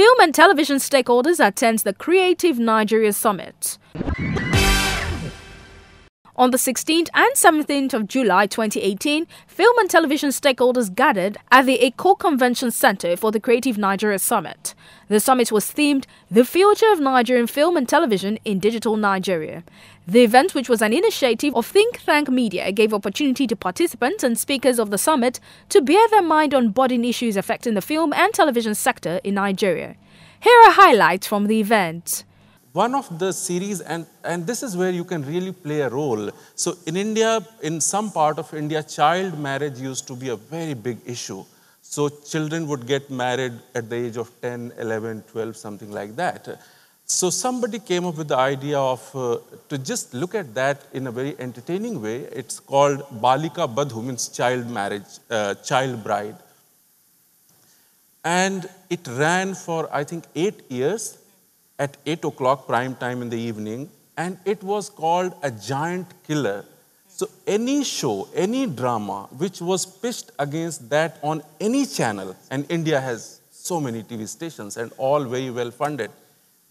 Film and television stakeholders attend the Creative Nigeria Summit. On the 16th and 17th of July 2018, film and television stakeholders gathered at the Eko Convention Center for the Creative Nigeria Summit. The summit was themed The Future of Nigerian Film and Television in Digital Nigeria. The event, which was an initiative of Think Tank Media, gave opportunity to participants and speakers of the summit to bear their mind on burning issues affecting the film and television sector in Nigeria. Here are highlights from the event. One of the series, and this is where you can really play a role. So in India, in some part of India, child marriage used to be a very big issue. So children would get married at the age of 10, 11, 12, something like that. So somebody came up with the idea of to just look at that in a very entertaining way. It's called Balika Badhu, means child marriage, child bride. And it ran for, I think, 8 years. At 8 o'clock prime time in the evening, and it was called A Giant Killer. So any show, any drama which was pitched against that on any channel, and India has so many TV stations and all very well funded,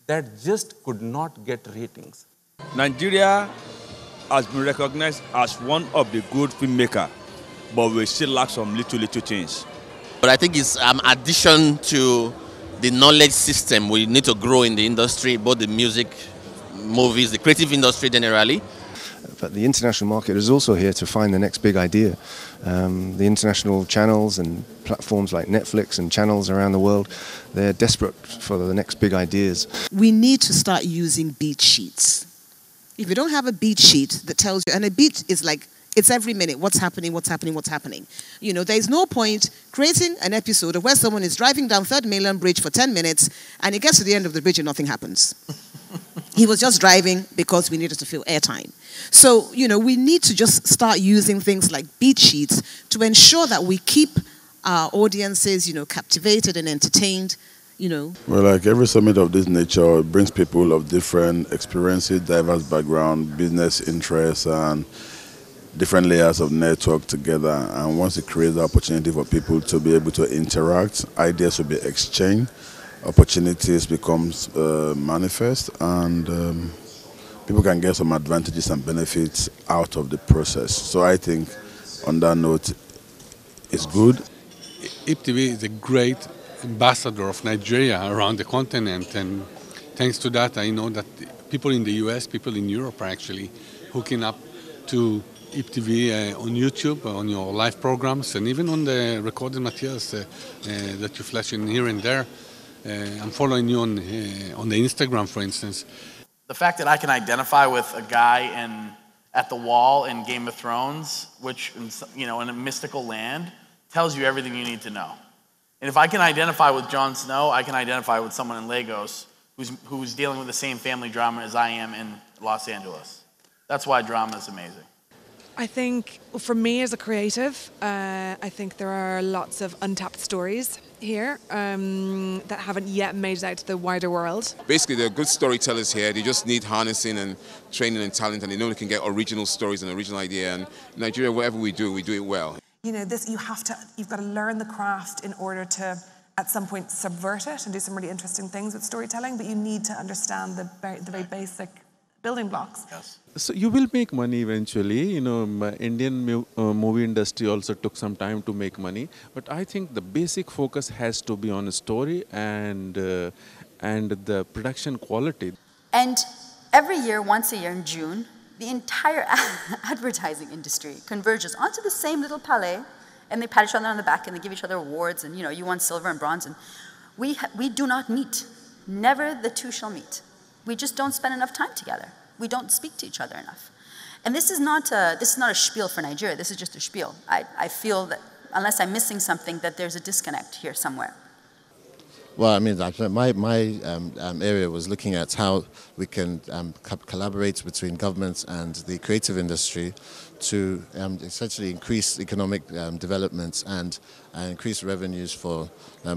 that just could not get ratings. Nigeria has been recognized as one of the good filmmakers, but we still lack some little change. But I think it's addition to the knowledge system we need to grow in the industry, both the music, movies, the creative industry generally. But the international market is also here to find the next big idea. The international channels and platforms like Netflix and channels around the world, they're desperate for the next big ideas. We need to start using beat sheets. If you don't have a beat sheet that tells you, and a beat is like, it's every minute, what's happening, what's happening, what's happening. You know, there's no point creating an episode of where someone is driving down 3rd Mainland Bridge for 10 minutes and it gets to the end of the bridge and nothing happens. He was just driving because we needed to fill airtime. So, you know, we need to just start using things like beat sheets to ensure that we keep our audiences, you know, captivated and entertained, you know. Well, like every summit of this nature, it brings people of different experiences, diverse background, business interests, and different layers of network together, and once it creates the opportunity for people to be able to interact, ideas will be exchanged, opportunities becomes manifest, and people can get some advantages and benefits out of the process. So I think on that note, it's good. HipTv is a great ambassador of Nigeria around the continent, and thanks to that I know that people in the US, people in Europe are actually hooking up to HipTv on YouTube, on your live programs, and even on the recorded materials that you flash in here and there. I'm following you on the Instagram, for instance. The fact that I can identify with a guy at the wall in Game of Thrones, which, you know, in a mystical land, tells you everything you need to know. And if I can identify with Jon Snow, I can identify with someone in Lagos who's dealing with the same family drama as I am in Los Angeles. That's why drama is amazing. I think, for me as a creative, I think there are lots of untapped stories here that haven't yet made it out to the wider world. Basically, there are good storytellers here. They just need harnessing and training and talent, and they know they can get original stories and original idea. And in Nigeria, whatever we do it well. You know, you've got to learn the craft in order to, at some point, subvert it and do some really interesting things with storytelling. But you need to understand the very basic building blocks. Yes. So you will make money eventually. You know, Indian movie industry also took some time to make money, but I think the basic focus has to be on a story and the production quality. And every year, once a year in June, the entire advertising industry converges onto the same little palais, and they pat each other on the back and they give each other awards, and you know, you won silver and bronze, and we do not meet. Never the two shall meet. We just don't spend enough time together. We don't speak to each other enough. And this is not a spiel for Nigeria. This is just a spiel. I feel that unless I'm missing something, that there's a disconnect here somewhere. Well, I mean, my area was looking at how we can collaborate between governments and the creative industry to essentially increase economic development and increase revenues for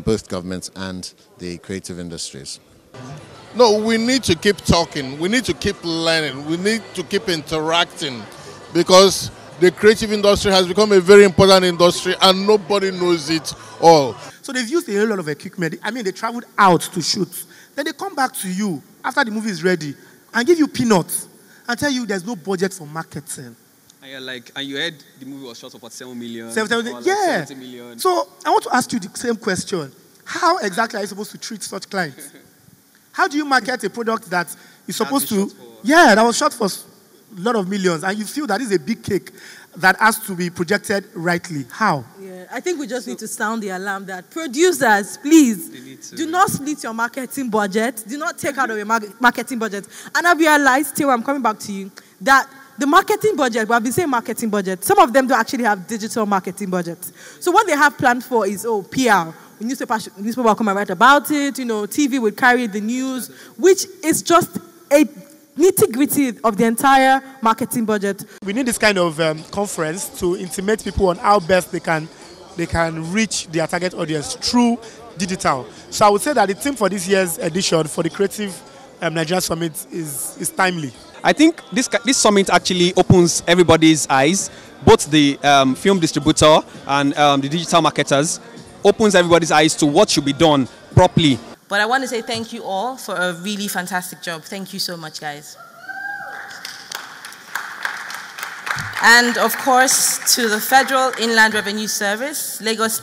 both governments and the creative industries. No, we need to keep talking, we need to keep learning, we need to keep interacting, because the creative industry has become a very important industry and nobody knows it all. So they've used a lot of equipment. I mean, they traveled out to shoot. Then they come back to you after the movie is ready and give you peanuts and tell you there's no budget for marketing. And you're like, and you heard the movie was shot for 7 million. 70 million. So I want to ask you the same question. How exactly are you supposed to treat such clients? How do you market a product that is supposed to... Yeah, that was shot for a lot of millions, and you feel that is a big cake that has to be projected rightly. How? Yeah, I think we just need to sound the alarm that producers, please, do not split your marketing budget. Do not take out of your marketing budget. And I've realized, Theo, I'm coming back to you, that the marketing budget, well, I've been saying marketing budget, some of them don't actually have digital marketing budgets. So what they have planned for is, PR. Newspaper will come and write about it, TV will carry the news, which is just a nitty-gritty of the entire marketing budget. We need this kind of conference to intimate people on how best they can reach their target audience through digital. So I would say that the theme for this year's edition for the Creative Nigeria Summit is timely. I think this summit actually opens everybody's eyes, both the film distributor and the digital marketers, opens everybody's eyes to what should be done properly. But I want to say thank you all for a really fantastic job. Thank you so much, guys. And of course, to the Federal Inland Revenue Service, Lagos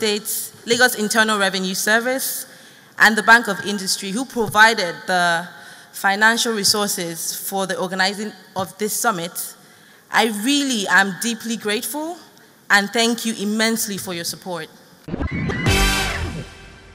Internal Revenue Service, and the Bank of Industry, who provided the financial resources for the organizing of this summit. I really am deeply grateful, and thank you immensely for your support.